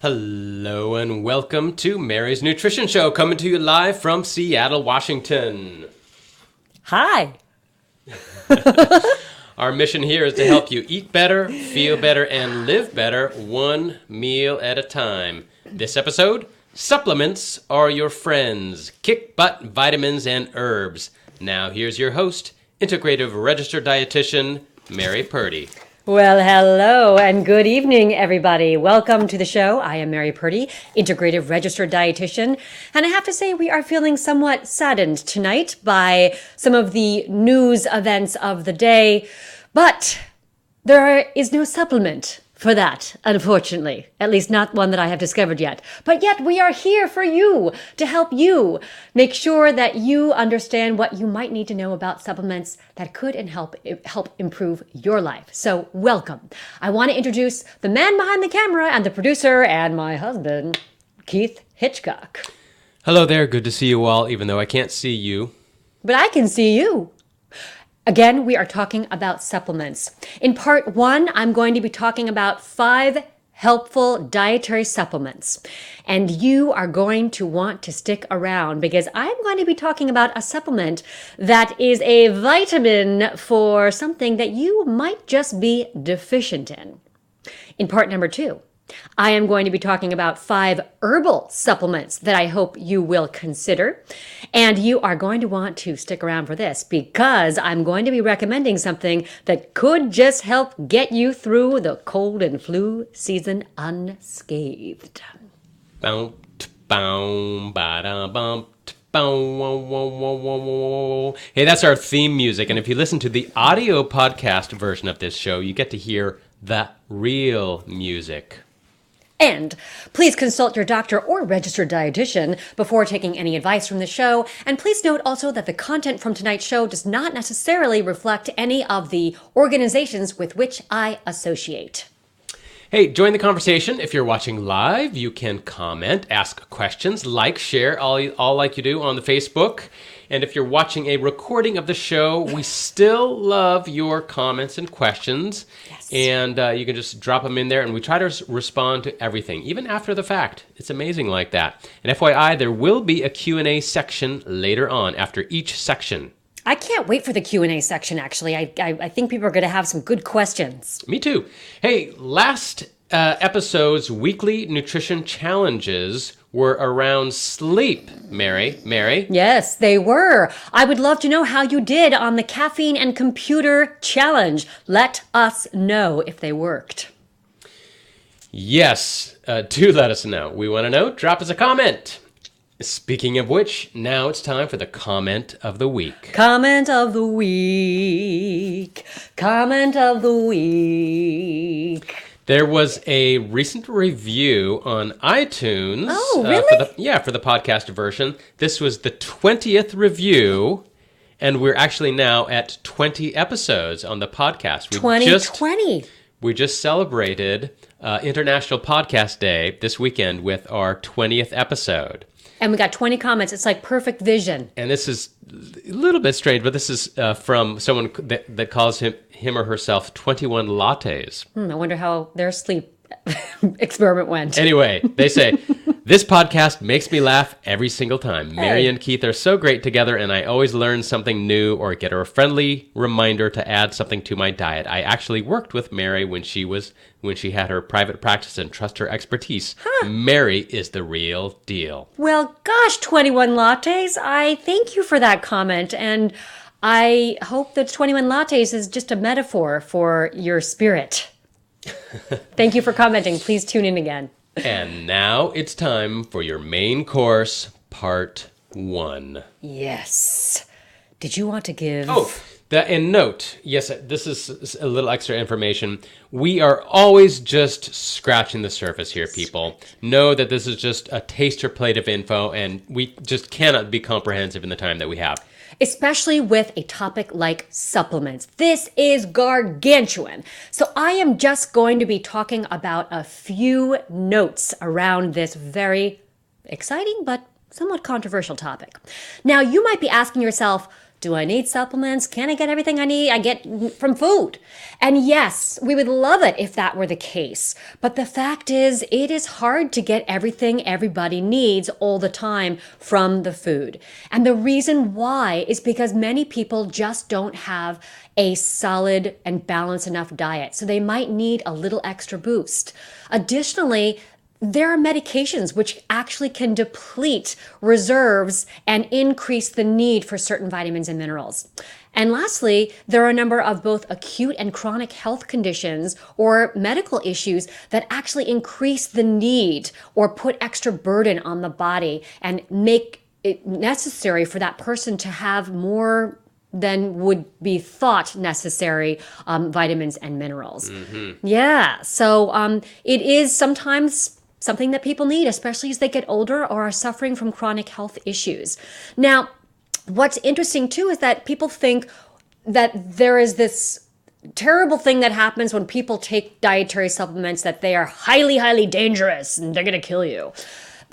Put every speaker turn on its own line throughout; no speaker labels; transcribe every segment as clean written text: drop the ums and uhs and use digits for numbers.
Hello and welcome to Mary's Nutrition Show, coming to you live from Seattle, Washington.
Hi.
Our mission here is to help you eat better, feel better, and live better one meal at a time. This episode, supplements are your friends. Kick butt vitamins and herbs. Now here's your host, Integrative Registered Dietitian, Mary Purdy.
Well, hello and good evening, everybody. Welcome to the show. I am Mary Purdy, Integrative Registered Dietitian. And I have to say we are feeling somewhat saddened tonight by some of the news events of the day. But there is no supplement for that, unfortunately. At least not one that I have discovered yet. But yet we are here for you, to help you make sure that you understand what you might need to know about supplements that could and help improve your life. So welcome. I want to introduce the man behind the camera and the producer and my husband, Keith Hitchcock.
Hello there, good to see you all, even though I can't see you.
But I can see you. Again, we are talking about supplements. In part 1, I'm going to be talking about 5 helpful dietary supplements. And you are going to want to stick around because I'm going to be talking about a supplement that is a vitamin for something that you might just be deficient in. In part number 2, I am going to be talking about 5 herbal supplements that I hope you will consider. And you are going to want to stick around for this because I'm going to be recommending something that could just help get you through the cold and flu season unscathed.
Hey, that's our theme music. And if you listen to the audio podcast version of this show, you get to hear the real music.
And please consult your doctor or registered dietitian before taking any advice from the show. And please note also that the content from tonight's show does not necessarily reflect any of the organizations with which I associate.
Hey, join the conversation. If you're watching live, you can comment, ask questions, like, share, all like you do on the Facebook. And if you're watching a recording of the show, we still love your comments and questions. Yes. And you can just drop them in there, and we try to respond to everything, even after the fact. It's amazing like that. And FYI, there will be a Q&A section later on after each section.
I can't wait for the Q&A section, actually. I think people are going to have some good questions.
Me too. Hey, last episode's weekly nutrition challenges were around sleep, Mary.
Yes, they were. I would love to know how you did on the caffeine and computer challenge. Let us know if they worked.
Yes, do let us know. We want to know. Drop us a comment. Speaking of which, now it's time for the comment of the week.
Comment of the week. Comment of the week.
There was a recent review on iTunes.
Oh, really?
For the podcast version. This was the 20th review, and we're actually now at 20 episodes on the podcast.
2020.
We just celebrated International Podcast Day this weekend with our 20th episode.
And we got 20 comments. It's like perfect vision.
And this is a little bit strange, but this is from someone that calls him or herself 21 Lattes.
I wonder how their sleep experiment went.
Anyway, they say, this podcast makes me laugh every single time.
Hey.
Mary and Keith are so great together, and I always learn something new or get a friendly reminder to add something to my diet. I actually worked with Mary when she had her private practice and trust her expertise. Huh. Mary is the real deal.
Well, gosh, 21 Lattes, I thank you for that comment, and I hope that 21 Lattes is just a metaphor for your spirit. Thank you for commenting. Please tune in again.
And now it's time for your main course, part 1.
Yes. Did you want to give...
And note, yes, this is a little extra information. We are always just scratching the surface here, people. Know that this is just a taster plate of info, and we just cannot be comprehensive in the time that we have.
Especially with a topic like supplements. This is gargantuan. So I am just going to be talking about a few notes around this very exciting but somewhat controversial topic. Now, you might be asking yourself, Do I need supplements? Can I get everything I get from food? And yes, we would love it if that were the case. But the fact is, it is hard to get everything everybody needs all the time from the food. And the reason why is because many people just don't have a solid and balanced enough diet. So they might need a little extra boost. Additionally, there are medications which actually can deplete reserves and increase the need for certain vitamins and minerals. And lastly, there are a number of both acute and chronic health conditions or medical issues that actually increase the need or put extra burden on the body and make it necessary for that person to have more than would be thought necessary vitamins and minerals. Yeah, so it is sometimes something that people need, especially as they get older or are suffering from chronic health issues. Now, what's interesting too is that people think that there is this terrible thing that happens when people take dietary supplements, that they are highly, highly dangerous and they're going to kill you.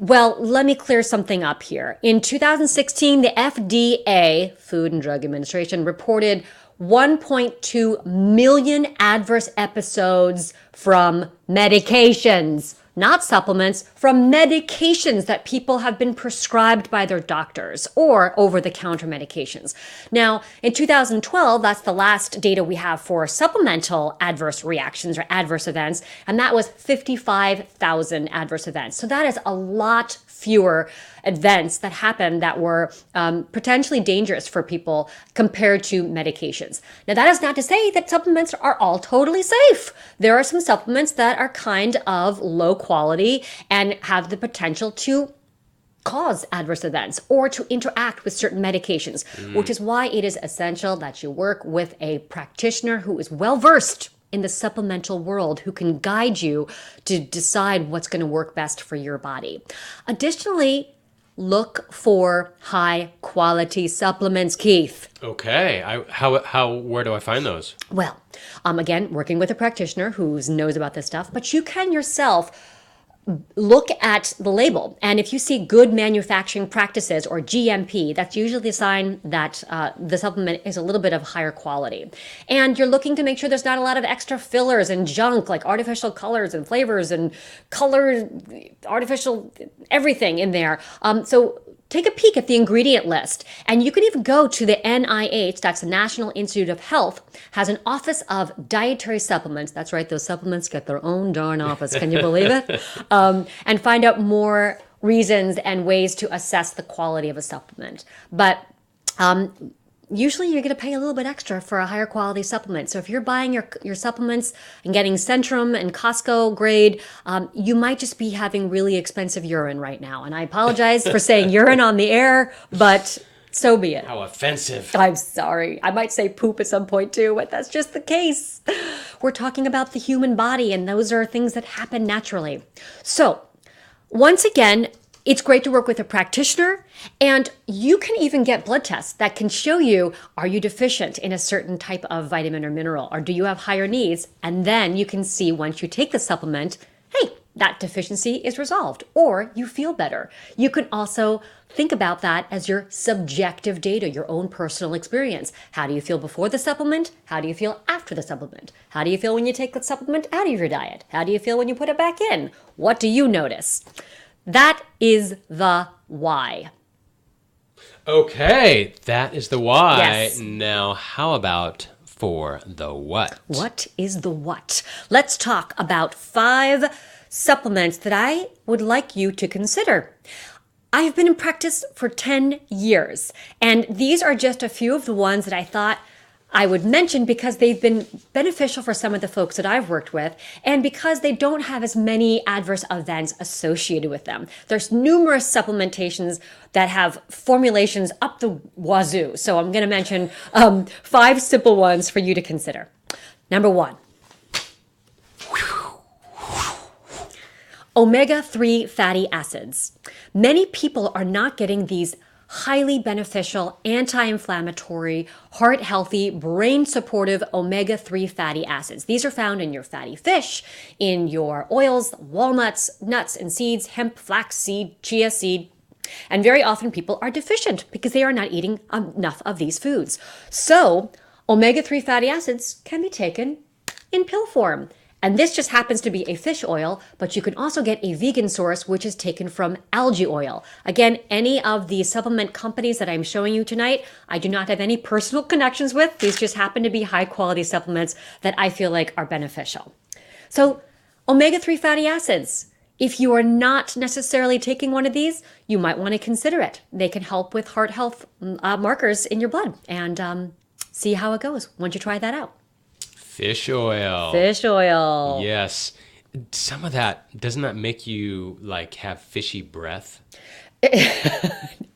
Well, let me clear something up here. In 2016, the FDA, Food and Drug Administration, reported 1.2 million adverse episodes from medications. Not supplements, from medications that people have been prescribed by their doctors or over-the-counter medications. Now, in 2012, that's the last data we have for supplemental adverse reactions or adverse events, and that was 55,000 adverse events. So that is a lot fewer events that happened that were potentially dangerous for people compared to medications. Now, that is not to say that supplements are all totally safe. There are some supplements that are kind of low quality and have the potential to cause adverse events or to interact with certain medications, which is why it is essential that you work with a practitioner who is well-versed in the supplemental world, who can guide you to decide what's going to work best for your body. Additionally, look for high quality supplements, Keith.
Okay. Where do I find those?
Well, again, working with a practitioner who knows about this stuff, but you can yourself look at the label. And if you see good manufacturing practices or GMP, that's usually a sign that the supplement is a little bit of higher quality. And you're looking to make sure there's not a lot of extra fillers and junk like artificial colors and flavors and artificial everything in there. So take a peek at the ingredient list. And you can even go to the NIH, that's the National Institute of Health, has an office of dietary supplements. That's right, those supplements get their own darn office. Can you believe it? And find out more reasons and ways to assess the quality of a supplement. But usually you're going to pay a little bit extra for a higher quality supplement. So if you're buying your supplements and getting Centrum and Costco grade, you might just be having really expensive urine right now. And I apologize for saying urine on the air, but so be it.
How offensive.
I'm sorry. I might say poop at some point too, but that's just the case. We're talking about the human body, and those are things that happen naturally. So once again, it's great to work with a practitioner, and you can even get blood tests that can show you, are you deficient in a certain type of vitamin or mineral, or do you have higher needs? And then you can see once you take the supplement, hey, that deficiency is resolved, or you feel better. You can also think about that as your subjective data, your own personal experience. How do you feel before the supplement? How do you feel after the supplement? How do you feel when you take the supplement out of your diet? How do you feel when you put it back in? What do you notice? That is the why.
Okay, that is the why.
Yes.
Now, how about for the what?
What is the what? Let's talk about 5 supplements that I would like you to consider. I have been in practice for 10 years, and these are just a few of the ones that I thought I would mention because they've been beneficial for some of the folks that I've worked with, and because they don't have as many adverse events associated with them. There's numerous supplementations that have formulations up the wazoo. So I'm going to mention 5 simple ones for you to consider. Number 1. Omega-3 fatty acids. Many people are not getting these highly beneficial, anti-inflammatory, heart-healthy, brain-supportive omega-3 fatty acids. These are found in your fatty fish, in your oils, walnuts, nuts and seeds, hemp, flaxseed, chia seed, And very often people are deficient because they are not eating enough of these foods. So omega-3 fatty acids can be taken in pill form. And this just happens to be a fish oil, but you can also get a vegan source, which is taken from algae oil. Again, any of the supplement companies that I'm showing you tonight, I do not have any personal connections with. These just happen to be high quality supplements that I feel like are beneficial. So omega-3 fatty acids, if you are not necessarily taking one of these, you might want to consider it. They can help with heart health markers in your blood, and see how it goes once you try that out.
Fish oil.
Fish oil.
Yes. Some of that, doesn't that make you like have fishy breath?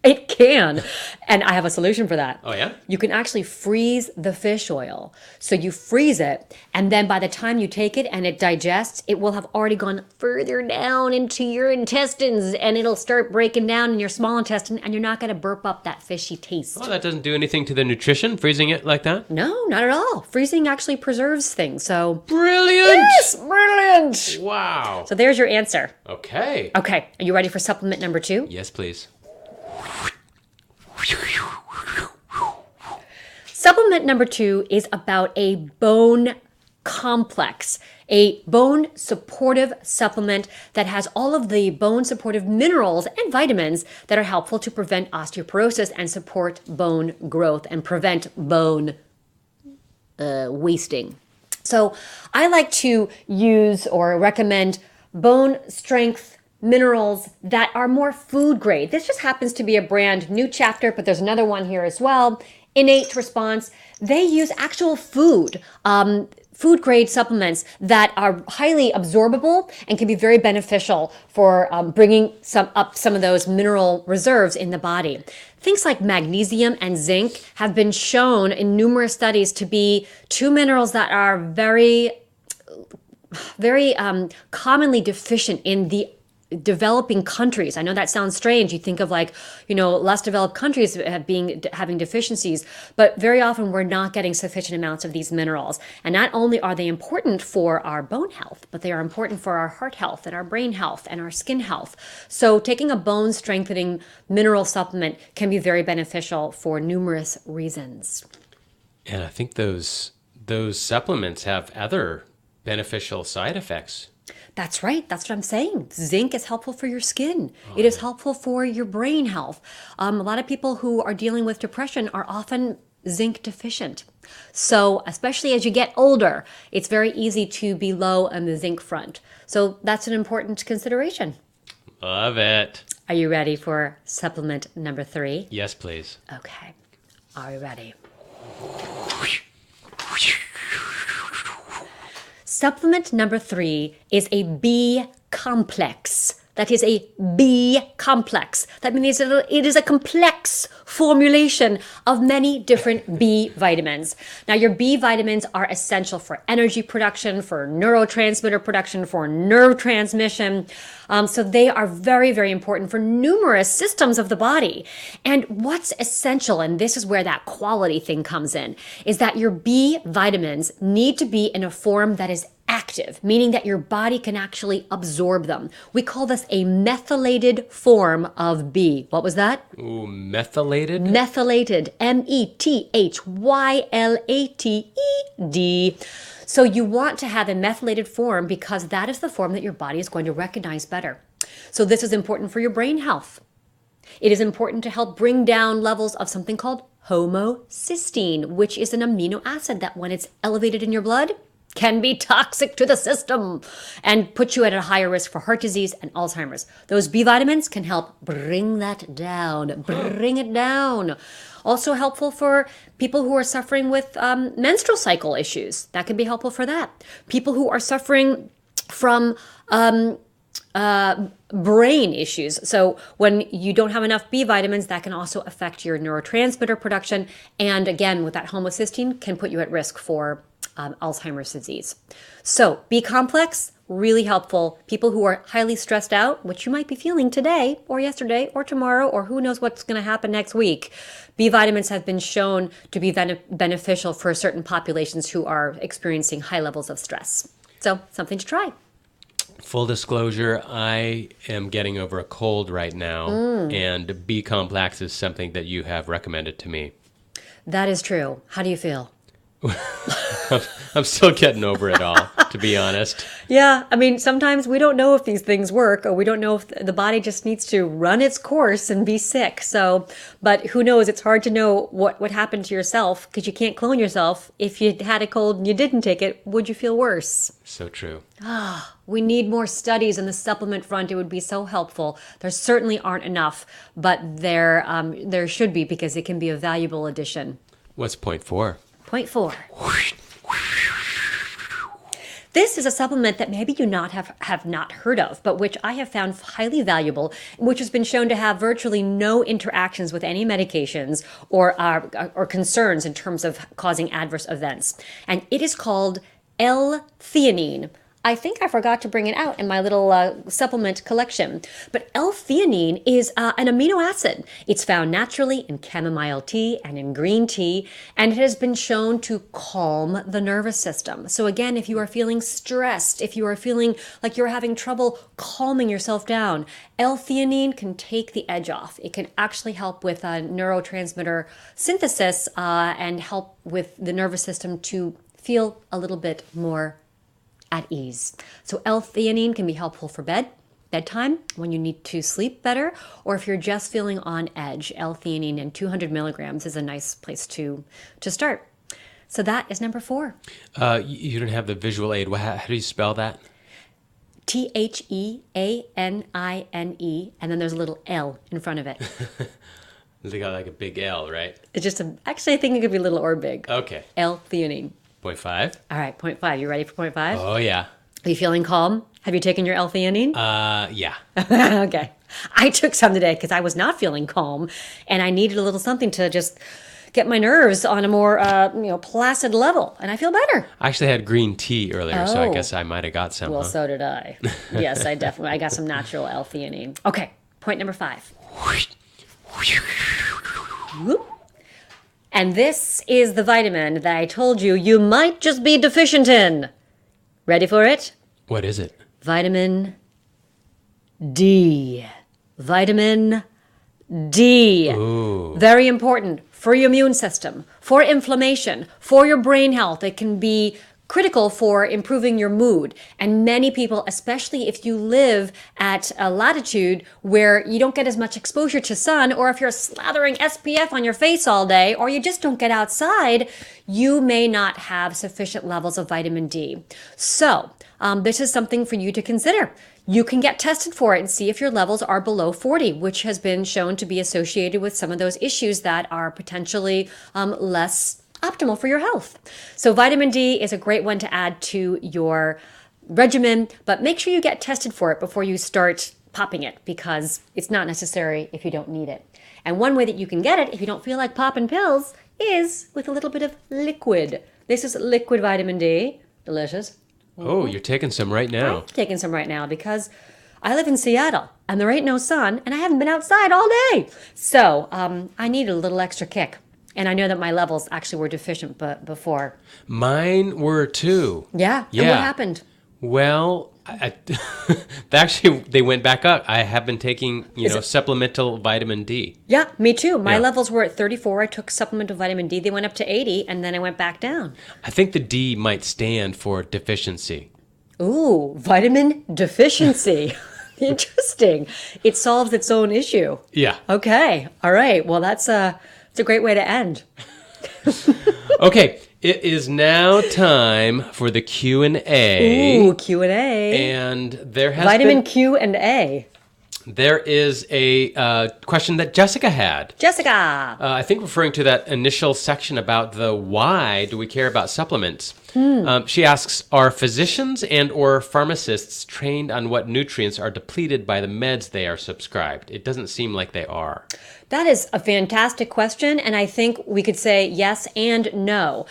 It can. And I have a solution for that.
Oh, yeah?
You can actually freeze the fish oil. So you freeze it, and then by the time you take it and it digests, it will have already gone further down into your intestines, and it'll start breaking down in your small intestine, and you're not going to burp up that fishy taste.
Oh, that doesn't do anything to the nutrition, freezing it like that?
No, not at all. Freezing actually preserves things. So
Brilliant!
yes, brilliant.
Wow.
So there's your answer.
Okay.
Okay, are you ready for supplement number 2?
Yes, please.
Supplement number 2 is about a bone complex, a bone supportive supplement that has all of the bone supportive minerals and vitamins that are helpful to prevent osteoporosis and support bone growth and prevent bone wasting. So I like to use or recommend bone strength minerals that are more food grade. This just happens to be a brand new chapter, but there's another one here as well. Innate Response. They use actual food grade supplements that are highly absorbable and can be very beneficial for bringing some of those mineral reserves in the body. Things like magnesium and zinc have been shown in numerous studies to be two minerals that are very commonly deficient in the developing countries. I know that sounds strange. You think of less developed countries having deficiencies, but very often we're not getting sufficient amounts of these minerals. And not only are they important for our bone health, but they are important for our heart health and our brain health and our skin health. So taking a bone strengthening mineral supplement can be very beneficial for numerous reasons.
And I think those supplements have other beneficial side effects.
That's right. That's what I'm saying. Zinc is helpful for your skin. It is helpful for your brain health. A lot of people who are dealing with depression are often zinc deficient. So especially as you get older, it's very easy to be low on the zinc front. So that's an important consideration.
Love it.
Are you ready for supplement number 3?
Yes, please.
Okay. Are you ready? Supplement number 3 is a B complex. That is a B complex. That means it is a complex formulation of many different B vitamins. Now, your B vitamins are essential for energy production, for neurotransmitter production, for nerve transmission. So they are very, very important for numerous systems of the body. And what's essential, and this is where that quality thing comes in, is that your B vitamins need to be in a form that is active, meaning that your body can actually absorb them. We call this a methylated form of B. What was that?
Ooh, methylated?
Methylated. methylated. So you want to have a methylated form because that is the form that your body is going to recognize better. So this is important for your brain health. It is important to help bring down levels of something called homocysteine, which is an amino acid that when it's elevated in your blood, can be toxic to the system and put you at a higher risk for heart disease and Alzheimer's. Those B vitamins can help bring that down, bring it down. Also helpful for people who are suffering with menstrual cycle issues. That can be helpful for that. People who are suffering from brain issues. So when you don't have enough B vitamins, that can also affect your neurotransmitter production. And again, with that homocysteine, can put you at risk for Alzheimer's disease. So B complex, really helpful. People who are highly stressed out, which you might be feeling today or yesterday or tomorrow, or who knows what's going to happen next week. B vitamins have been shown to be beneficial for certain populations who are experiencing high levels of stress. So something to try.
Full disclosure, I am getting over a cold right now, and B-complex is something that you have recommended to me.
That is true. How do you feel?
I'm still getting over it all, to be honest.
Yeah, I mean, sometimes we don't know if these things work, or we don't know if the body just needs to run its course and be sick. So, but who knows? It's hard to know what happened to yourself because you can't clone yourself. If you had a cold and you didn't take it, would you feel worse?
So true.
We need more studies on the supplement front. It would be so helpful. There certainly aren't enough, but there should be because it can be a valuable addition.
What's point 4?
Point 4. This is a supplement that maybe you have not heard of, but which I have found highly valuable, which has been shown to have virtually no interactions with any medications or concerns in terms of causing adverse events. And it is called L-Theanine. I think I forgot to bring it out in my little supplement collection. But L-Theanine is an amino acid. It's found naturally in chamomile tea and in green tea, and it has been shown to calm the nervous system. So again, if you are feeling stressed, if you are feeling like you're having trouble calming yourself down, L-Theanine can take the edge off. It can actually help with neurotransmitter synthesis and help with the nervous system to feel a little bit more at ease. So L-Theanine can be helpful for bedtime, when you need to sleep better, or if you're just feeling on edge. L-Theanine in 200 milligrams is a nice place to start. So that is number 4.
You don't have the visual aid. How do you spell that?
Theanine, and then there's a little L in front of it.
It's got like a big L, right?
It's just actually, I think it could be little or big.
Okay.
L-Theanine.
Point 5.
All right, point 5. You ready for point 5?
Oh, yeah.
Are you feeling calm? Have you taken your L-Theanine?
Yeah.
Okay. I took some today because I was not feeling calm, and I needed a little something to just get my nerves on a more placid level, and I feel better.
I actually had green tea earlier, so I guess I might have got some.
Well,
huh?
so did I. Yes, I got some natural L-Theanine. Okay, point number 5. Whoop. And this is the vitamin that I told you might just be deficient in. Ready for it?
What is it?
Vitamin D. Vitamin D.
Ooh.
Very important for your immune system, for inflammation, for your brain health. It can be critical for improving your mood. And many people, especially if you live at a latitude where you don't get as much exposure to sun, or if you're slathering SPF on your face all day, or you just don't get outside, you may not have sufficient levels of vitamin D. So this is something for you to consider. You can get tested for it and see if your levels are below 40, which has been shown to be associated with some of those issues that are potentially less optimal for your health. So vitamin D is a great one to add to your regimen, but make sure you get tested for it before you start popping it, because it's not necessary if you don't need it. And one way that you can get it if you don't feel like popping pills is with a little bit of liquid. This is liquid vitamin D. Delicious.
Oh, you're taking some right now.
I'm taking some right now because I live in Seattle and there ain't no sun and I haven't been outside all day. So I need a little extra kick. And I know that my levels actually were deficient before.
Mine were too.
Yeah.
Yeah.
And what happened?
Well, actually, they went back up. I have been taking, supplemental vitamin D.
Yeah, me too. My
Yeah.
levels were at 34. I took supplemental vitamin D. They went up to 80, and then I went back down.
I think the D might stand for deficiency.
Ooh, vitamin deficiency. Interesting. It solves its own issue.
Yeah.
Okay. All right. Well, it's a great way to end.
Okay. It is now time for the Q&A.
Ooh, Q&A.
And there has
Vitamin
been...
Q and A.
There is a question that Jessica had.
Jessica.
I think referring to that initial section about the why do we care about supplements. She asks, are physicians and or pharmacists trained on what nutrients are depleted by the meds they are subscribed? It doesn't seem like they are.
That is a fantastic question, and I think we could say yes and no.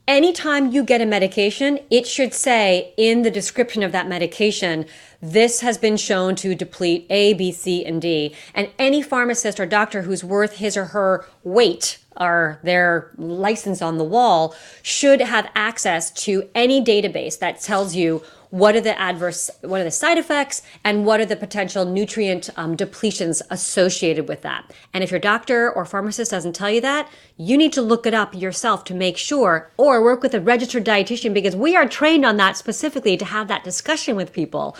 Anytime you get a medication, it should say in the description of that medication, this has been shown to deplete A, B, C, and D. And any pharmacist or doctor who's worth his or her weight or their license on the wall should have access to any database that tells you what are the side effects, and what are the potential nutrient depletions associated with that. And if your doctor or pharmacist doesn't tell you that, you need to look it up yourself to make sure, or work with a registered dietitian, because we are trained on that specifically to have that discussion with people.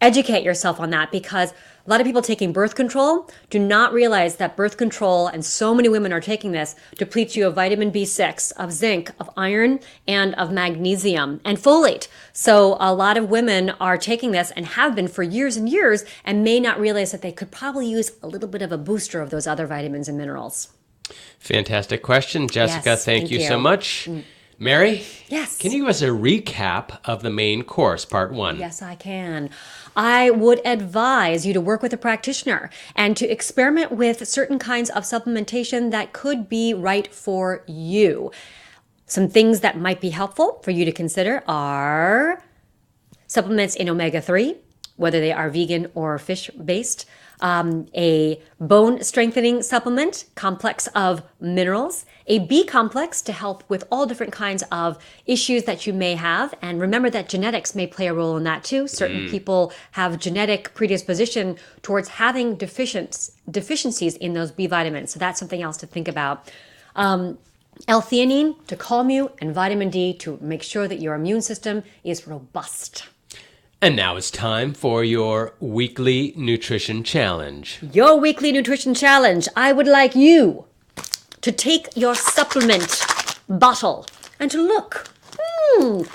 Educate yourself on that, because a lot of people taking birth control do not realize that birth control, and so many women are taking this, depletes you of vitamin B6, of zinc, of iron, and of magnesium and folate. So a lot of women are taking this and have been for years and years, and may not realize that they could probably use a little bit of a booster of those other vitamins and minerals.
Fantastic question, Jessica.
Yes,
thank you so much. Mary?
Yes.
Can you give us a recap of the main course, part 1?
Yes, I can. I would advise you to work with a practitioner and to experiment with certain kinds of supplementation that could be right for you. Some things that might be helpful for you to consider are supplements in omega-3, whether they are vegan or fish-based, a bone strengthening supplement, complex of minerals, a B complex to help with all different kinds of issues that you may have. And remember that genetics may play a role in that too. Certain people have genetic predisposition towards having deficiencies in those B vitamins. So that's something else to think about. L-Theanine to calm you, and vitamin D to make sure that your immune system is robust.
And now it's time for your weekly nutrition challenge.
Your weekly nutrition challenge. I would like you to take your supplement bottle and to look.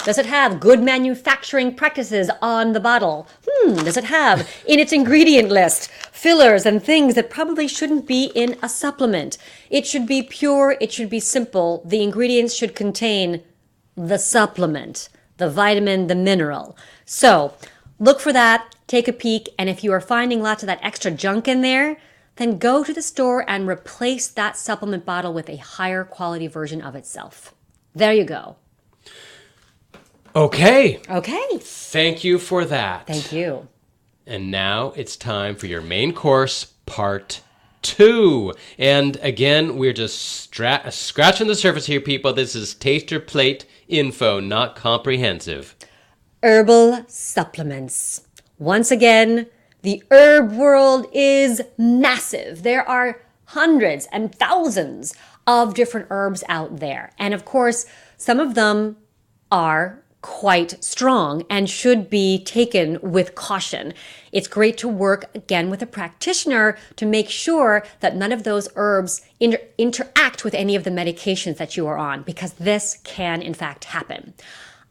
Does it have good manufacturing practices on the bottle? Does it have in its ingredient list fillers and things that probably shouldn't be in a supplement? It should be pure. It should be simple. The ingredients should contain the supplement, the vitamin, the mineral. So look for that, take a peek, and if you are finding lots of that extra junk in there, then go to the store and replace that supplement bottle with a higher quality version of itself. There you go.
Okay.
Okay.
Thank you for that.
Thank you.
And now it's time for your main course, part 2. And again, we're just scratching the surface here, people. This is taster plate info, not comprehensive.
Herbal supplements. Once again, the herb world is massive. There are hundreds and thousands of different herbs out there. And of course, some of them are quite strong and should be taken with caution. It's great to work again with a practitioner to make sure that none of those herbs interact with any of the medications that you are on, because this can in fact happen.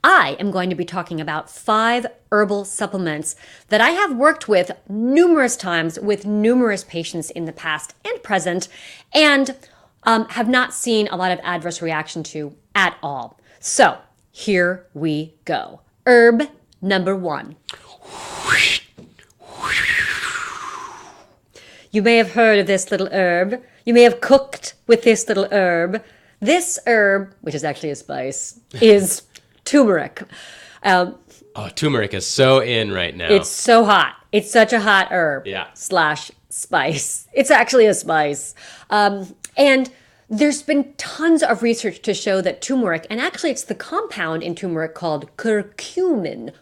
I am going to be talking about 5 herbal supplements that I have worked with numerous times with numerous patients in the past and present, and have not seen a lot of adverse reaction to at all. So here we go. Herb number 1. You may have heard of this little herb. You may have cooked with this little herb. This herb, which is actually a spice, is Tumeric.
Tumeric is so in right now.
It's so hot. It's such a hot herb.
Yeah.
/ spice. It's actually a spice. And there's been tons of research to show that turmeric, and actually it's the compound in turmeric called curcumin,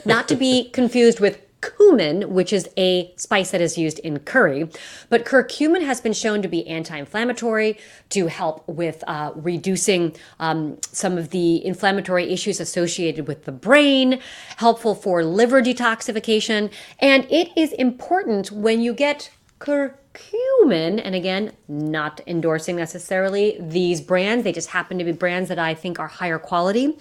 not to be confused with cumin, which is a spice that is used in curry. But curcumin has been shown to be anti-inflammatory, to help with reducing some of the inflammatory issues associated with the brain, helpful for liver detoxification. And it is important when you get curcumin, and again, not endorsing necessarily these brands, they just happen to be brands that I think are higher quality.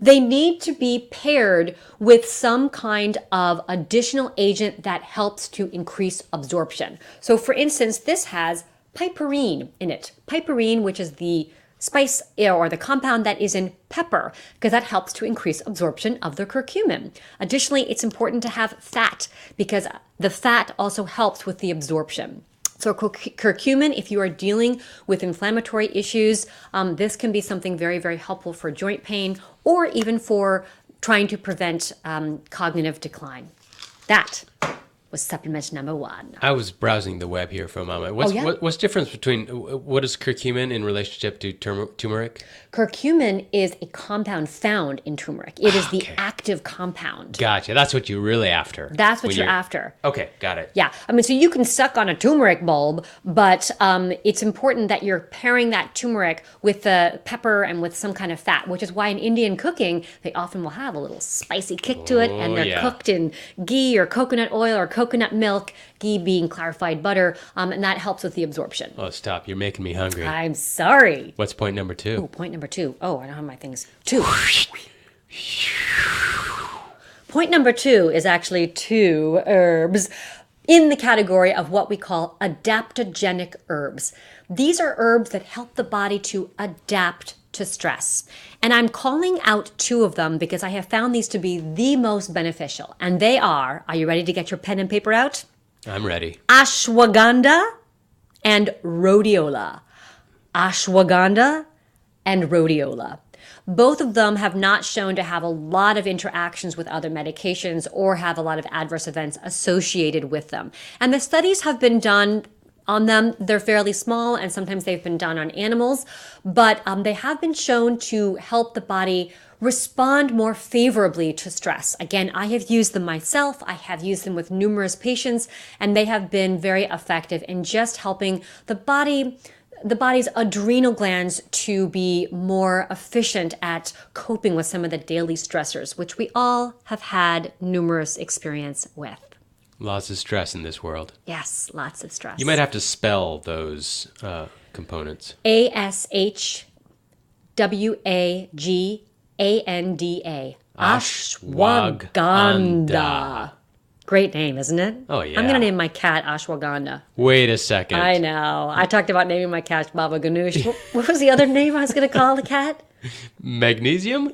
They need to be paired with some kind of additional agent that helps to increase absorption. So for instance, this has piperine in it. Piperine, which is the spice or the compound that is in pepper, because that helps to increase absorption of the curcumin. Additionally, it's important to have fat, because the fat also helps with the absorption. So curcumin, if you are dealing with inflammatory issues, this can be something very, very helpful for joint pain, or even for trying to prevent cognitive decline. That was supplement number 1.
I was browsing the web here for a moment. What's the difference between, what is curcumin in relationship to turmeric?
Curcumin is a compound found in turmeric. It is the active compound.
Gotcha. That's what you're really after.
That's what you're after.
Okay, got it.
Yeah. I mean, so you can suck on a turmeric bulb, but it's important that you're pairing that turmeric with the pepper and with some kind of fat, which is why in Indian cooking, they often will have a little spicy kick to it, and they're cooked in ghee or coconut oil or coconut milk, ghee being clarified butter, and that helps with the absorption.
Oh, stop. You're making me hungry.
I'm sorry.
What's point number 2?
Oh, point number 2. Oh, I don't have my things. 2. Point number 2 is actually 2 herbs in the category of what we call adaptogenic herbs. These are herbs that help the body to adapt to stress. And I'm calling out 2 of them because I have found these to be the most beneficial. And they are you ready to get your pen and paper out?
I'm ready.
Ashwagandha and rhodiola. Ashwagandha and rhodiola. Both of them have not shown to have a lot of interactions with other medications or have a lot of adverse events associated with them. And the studies have been done on them. They're fairly small, and sometimes they've been done on animals, but they have been shown to help the body respond more favorably to stress. Again, I have used them myself. I have used them with numerous patients, and they have been very effective in just helping the body's adrenal glands to be more efficient at coping with some of the daily stressors, which we all have had numerous experience with.
Lots of stress in this world.
Yes, lots of stress.
You might have to spell those components.
Ashwagandha. Ashwagandha. Great name, isn't it?
Oh, yeah.
I'm going to name my cat Ashwagandha.
Wait a second.
I know. I talked about naming my cat Baba Ganoush. What was the other name I was going to call the cat?
Magnesium?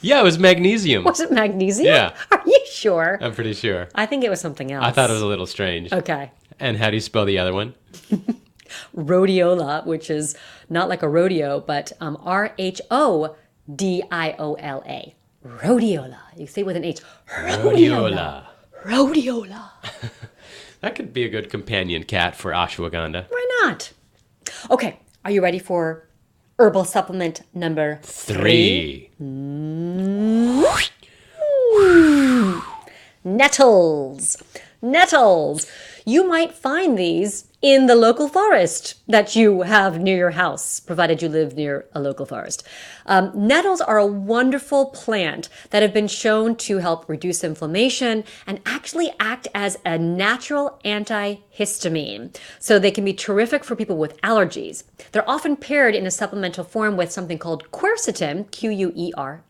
Yeah, it was magnesium.
Was it magnesium?
Yeah.
Are you sure?
I'm pretty sure.
I think it was something else.
I thought it was a little strange.
Okay.
And how do you spell the other one?
Rhodiola, which is not like a rodeo, but Rhodiola. Rhodiola. You say it with an H.
Rhodiola.
Rhodiola.
That could be a good companion cat for ashwagandha.
Why not? Okay, are you ready for herbal supplement number 3? Nettles. Nettles. You might find these in the local forest that you have near your house, provided you live near a local forest. Nettles are a wonderful plant that have been shown to help reduce inflammation and actually act as a natural antihistamine. So they can be terrific for people with allergies. They're often paired in a supplemental form with something called quercetin, Quercetin,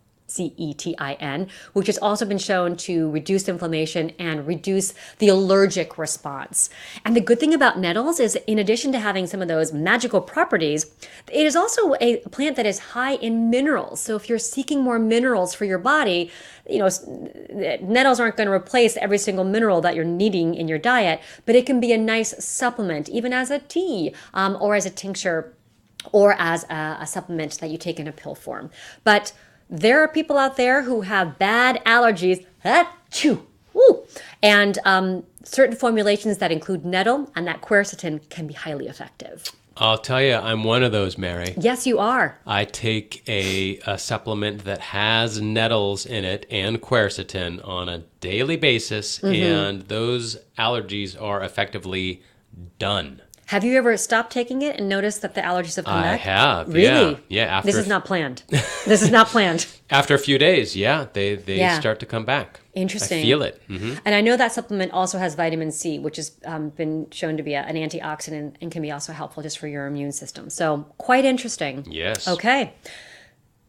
which has also been shown to reduce inflammation and reduce the allergic response. And the good thing about nettles is, in addition to having some of those magical properties, it is also a plant that is high in minerals. So if you're seeking more minerals for your body, nettles aren't going to replace every single mineral that you're needing in your diet, but it can be a nice supplement, even as a tea or as a tincture or as a supplement that you take in a pill form. But there are people out there who have bad allergies, and certain formulations that include nettle and that quercetin can be highly effective.
I'll tell you, I'm one of those, Mary.
Yes, you are.
I take a supplement that has nettles in it and quercetin on a daily basis, and those allergies are effectively done.
Have you ever stopped taking it and noticed that the allergies have come back?
I have,
Really?
Yeah.
This is not planned. This is not planned.
After a few days, they start to come back.
Interesting.
I feel it. Mm-hmm.
And I know that supplement also has vitamin C, which has been shown to be an antioxidant and can be also helpful just for your immune system. So quite interesting.
Yes.
Okay.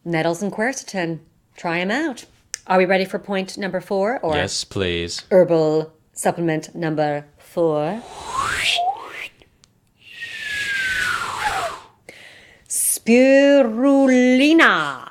Nettles and quercetin. Try them out. Are we ready for point number 4? Or
yes, please.
Herbal supplement number 4. Spirulina.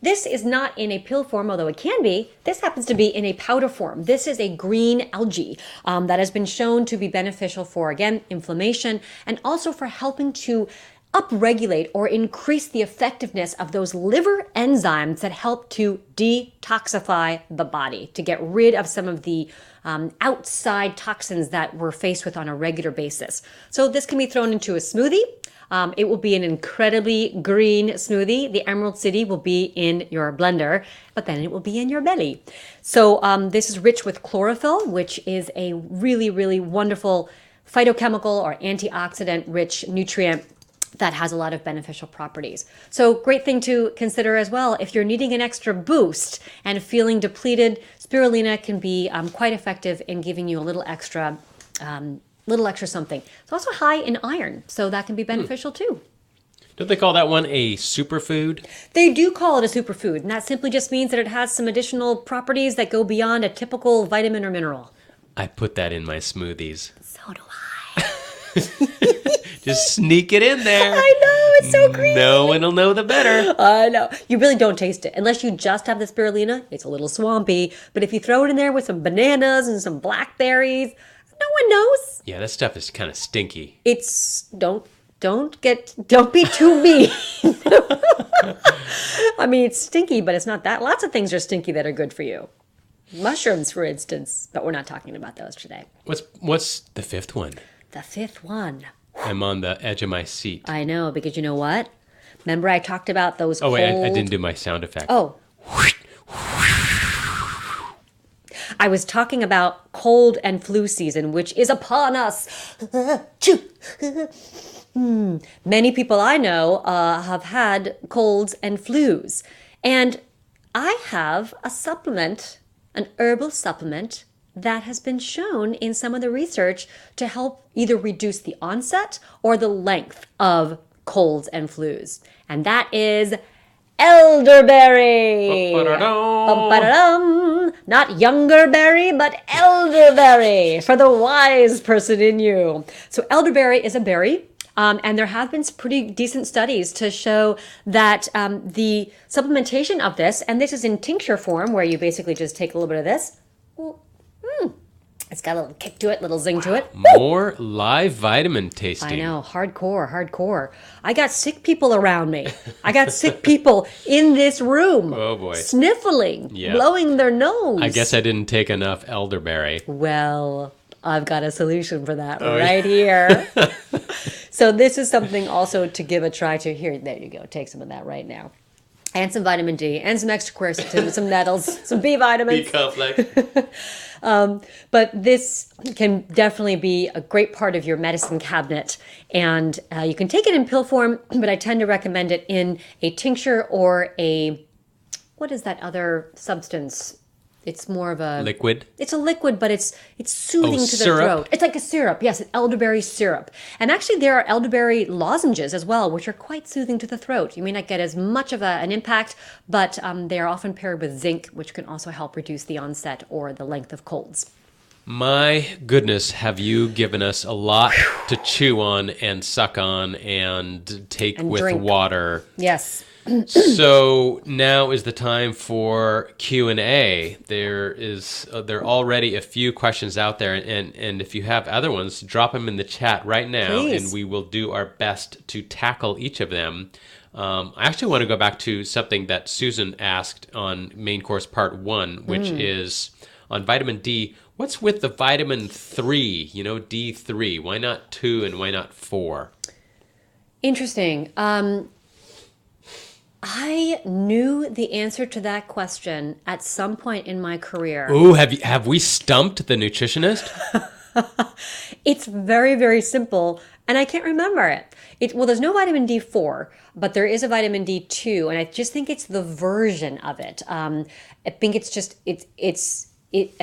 This is not in a pill form, although it can be. This happens to be in a powder form. This is a green algae that has been shown to be beneficial for, again, inflammation and also for helping to upregulate or increase the effectiveness of those liver enzymes that help to detoxify the body, to get rid of some of the outside toxins that we're faced with on a regular basis. So this can be thrown into a smoothie. It will be an incredibly green smoothie. The Emerald City will be in your blender, but then it will be in your belly. So this is rich with chlorophyll, which is a really, really wonderful phytochemical or antioxidant-rich nutrient that has a lot of beneficial properties. So great thing to consider as well. If you're needing an extra boost and feeling depleted, spirulina can be quite effective in giving you a little extra something. It's also high in iron, so that can be beneficial too.
Don't they call that one a superfood?
They do call it a superfood, and that simply just means that it has some additional properties that go beyond a typical vitamin or mineral.
I put that in my smoothies.
So do I.
Just sneak it in there.
I know, it's so green.
No one will know the better.
I know. You really don't taste it. Unless you just have the spirulina, it's a little swampy. But if you throw it in there with some bananas and some blackberries, no one knows.
Yeah, that stuff is kind of stinky.
It's, don't be too mean. I mean, it's stinky, but it's not that. Lots of things are stinky that are good for you. Mushrooms, for instance, but we're not talking about those today.
What's the fifth one?
The fifth one.
I'm on the edge of my seat.
I know, because you know what? Remember I talked about those
Oh, wait, I didn't do my sound effect.
Oh. I was talking about cold and flu season, which is upon us. Many people I know have had colds and flus. And I have a supplement, an herbal supplement, that has been shown in some of the research to help either reduce the onset or the length of colds and flus. And that is elderberry. Bum-ba-da-dum. Not younger berry, but elderberry for the wise person in you. So elderberry is a berry. And there have been some pretty decent studies to show that the supplementation of this, and this is in tincture form, where you basically just take a little bit of this. It's got a little kick to it, little zing to it.
More live vitamin tasting.
I know, hardcore. I got sick people around me. I got sick people in this room.
Oh boy.
Sniffling, blowing their nose.
I guess I didn't take enough elderberry.
Well, I've got a solution for that here. So this is something also to give a try to. Here, there you go. Take some of that right now. And some vitamin D, and some extra quercetin, some nettles, some B vitamins.
B complex.
But this can definitely be a great part of your medicine cabinet. And you can take it in pill form, but I tend to recommend it in a tincture or what is that other substance? It's more of a
liquid.
It's a liquid, but it's soothing to the
syrup?
throat. It's like a syrup. Yes, an elderberry syrup. And actually, there are elderberry lozenges as well, which are quite soothing to the throat. You may not get as much of an impact, but they are often paired with zinc, which can also help reduce the onset or the length of colds.
My goodness, have you given us a lot to chew on and suck on and take with
drink.
water.
Yes.
So now is the time for Q&A. There are already a few questions out there, and if you have other ones, drop them in the chat right now,
Please.
and we will do our best to tackle each of them. I actually want to go back to something that Susan asked on main course part 1, which is on vitamin D. What's with the vitamin 3, D3? Why not 2 and why not 4?
Interesting. I knew the answer to that question at some point in my career.
Ooh, have we stumped the nutritionist?
It's very, very simple, and I can't remember it. Well, there's no vitamin D4, but there is a vitamin D2, and I just think it's the version of it. I think it's just I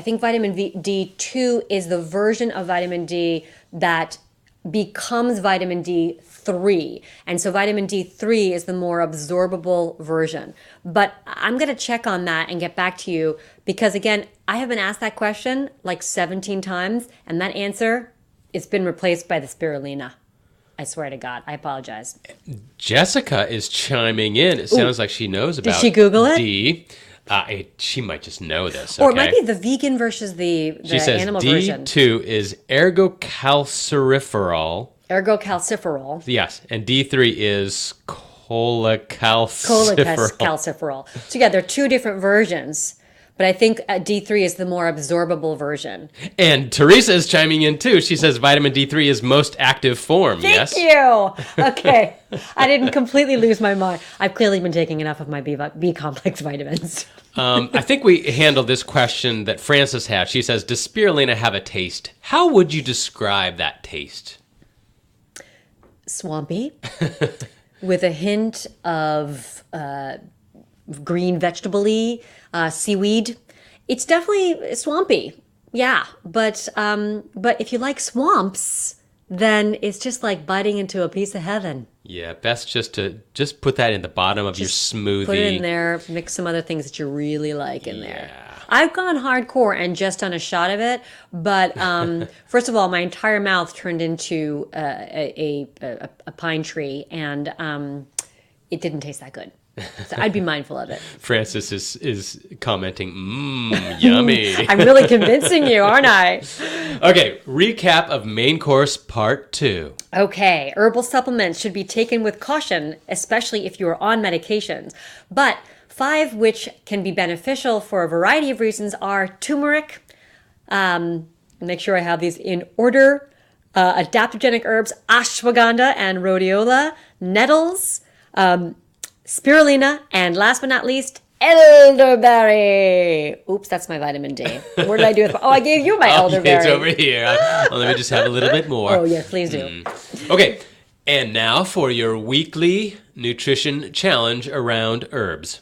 think vitamin D2 is the version of vitamin D that becomes vitamin D3. And so vitamin D3 is the more absorbable version. But I'm going to check on that and get back to you because, again, I have been asked that question like 17 times, and that answer has been replaced by the spirulina. I swear to God. I apologize.
Jessica is chiming in. It sounds like she knows about
Did she Google it?
D. She might just know this.
Or it might be the vegan versus the
she says
animal version.
D2 is ergocalciferol,
ergocalciferol.
Yes, and D3 is cholecalciferol.
Cholecalciferol. So yeah, there are two different versions, but I think D3 is the more absorbable version.
And Teresa is chiming in too. She says vitamin D3 is most active form.
Thank you. Okay. I didn't completely lose my mind. I've clearly been taking enough of my B complex vitamins.
I think we handled this question that Frances had. She says, does spirulina have a taste? How would you describe that taste?
Swampy, with a hint of green vegetable-y, seaweed. It's definitely swampy, yeah. But if you like swamps, then it's just like biting into a piece of heaven.
Yeah, best just put that in the bottom of your smoothie.
Put it in there, mix some other things that you really like in there.
Yeah.
I've gone hardcore and just done a shot of it, but first of all, my entire mouth turned into a pine tree, and it didn't taste that good. So I'd be mindful of it.
Frances is commenting, yummy.
I'm really convincing you, aren't I?
Okay, recap of main course part 2.
Okay, herbal supplements should be taken with caution, especially if you are on medications. But 5 which can be beneficial for a variety of reasons are turmeric, make sure I have these in order, adaptogenic herbs, ashwagandha and rhodiola, nettles, spirulina, and last but not least, elderberry. Oops, that's my vitamin D. Where did I do it? Oh, I gave you my elderberry.
It's over here. Well, let me just have a little bit more.
Oh, yes, please do.
Okay, and now for your weekly nutrition challenge around herbs.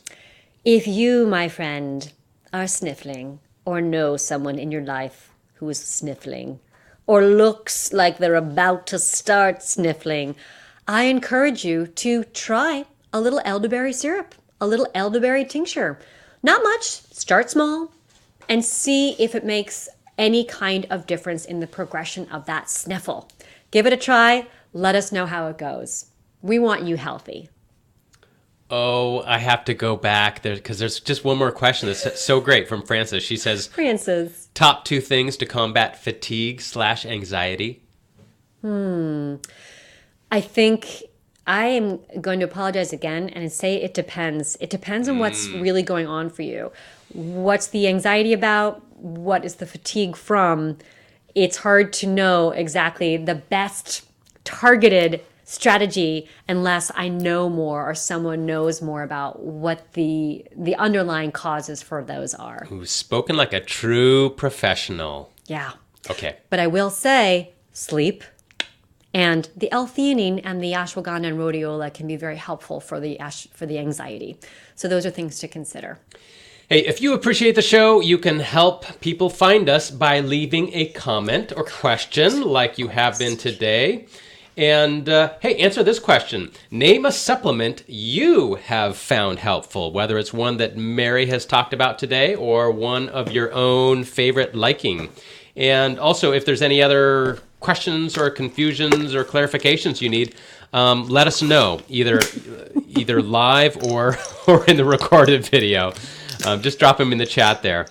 If you, my friend, are sniffling or know someone in your life who is sniffling or looks like they're about to start sniffling, I encourage you to try a little elderberry syrup, a little elderberry tincture. Not much, start small, and see if it makes any kind of difference in the progression of that sniffle. Give it a try, let us know how it goes. We want you healthy.
Oh, I have to go back there because there's just one more question that's so great from Frances. She says,
Frances,
top 2 things to combat fatigue/anxiety.
I think I am going to apologize again and say it depends. It depends on what's really going on for you. What's the anxiety about? What is the fatigue from? It's hard to know exactly the best targeted strategy unless I know more or someone knows more about what the underlying causes for those are.
Who's spoken like a true professional.
Yeah.
Okay.
But I will say sleep. And the L-Theanine and the ashwagandha and rhodiola can be very helpful for the anxiety. So those are things to consider.
Hey, if you appreciate the show, you can help people find us by leaving a comment or question like you have been today. And hey, answer this question. Name a supplement you have found helpful, whether it's one that Mary has talked about today or one of your own favorite liking. And also, if there's any other questions or confusions or clarifications you need, let us know, either live or in the recorded video. Just drop them in the chat there.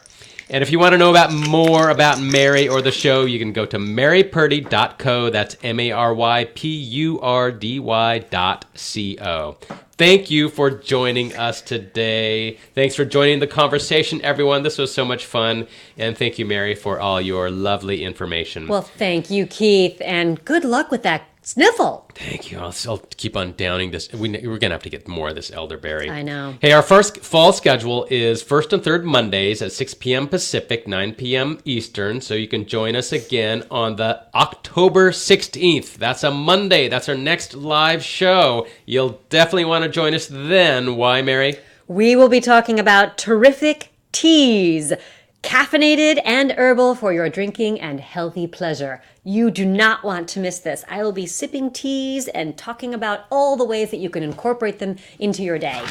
And if you want to know more about Mary or the show, you can go to marypurdy.co. That's marypurdy.co. Thank you for joining us today. Thanks for joining the conversation, everyone. This was so much fun. And thank you, Mary, for all your lovely information.
Well, thank you, Keith, and good luck with that sniffle.
Thank you. I'll keep on downing this. We're going to have to get more of this elderberry.
I know.
Hey, our first fall schedule is first and third Mondays at 6 p.m. Pacific, 9 p.m. Eastern. So you can join us again on the October 16th. That's a Monday. That's our next live show. You'll definitely want to join us then. Why, Mary?
We will be talking about terrific teas. Caffeinated and herbal for your drinking and healthy pleasure. You do not want to miss this. I will be sipping teas and talking about all the ways that you can incorporate them into your day.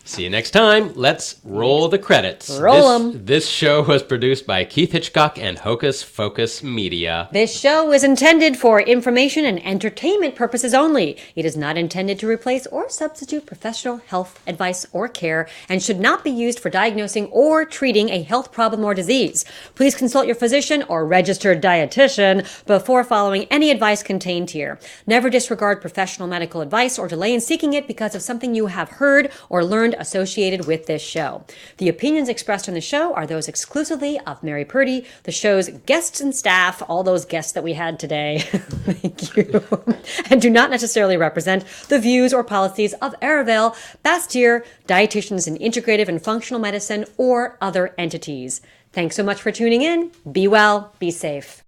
See you next time. Let's roll the credits.
Roll 'em.
This show was produced by Keith Hitchcock and Hocus Focus Media.
This show is intended for information and entertainment purposes only. It is not intended to replace or substitute professional health advice or care and should not be used for diagnosing or treating a health problem or disease. Please consult your physician or registered dietitian before following any advice contained here. Never disregard professional medical advice or delay in seeking it because of something you have heard or learned associated with this show. The opinions expressed on the show are those exclusively of Mary Purdy, the show's guests and staff, all those guests that we had today, thank you, and do not necessarily represent the views or policies of Arivale, Bastyr, Dietitians in Integrative and Functional Medicine, or other entities. Thanks so much for tuning in. Be well, be safe.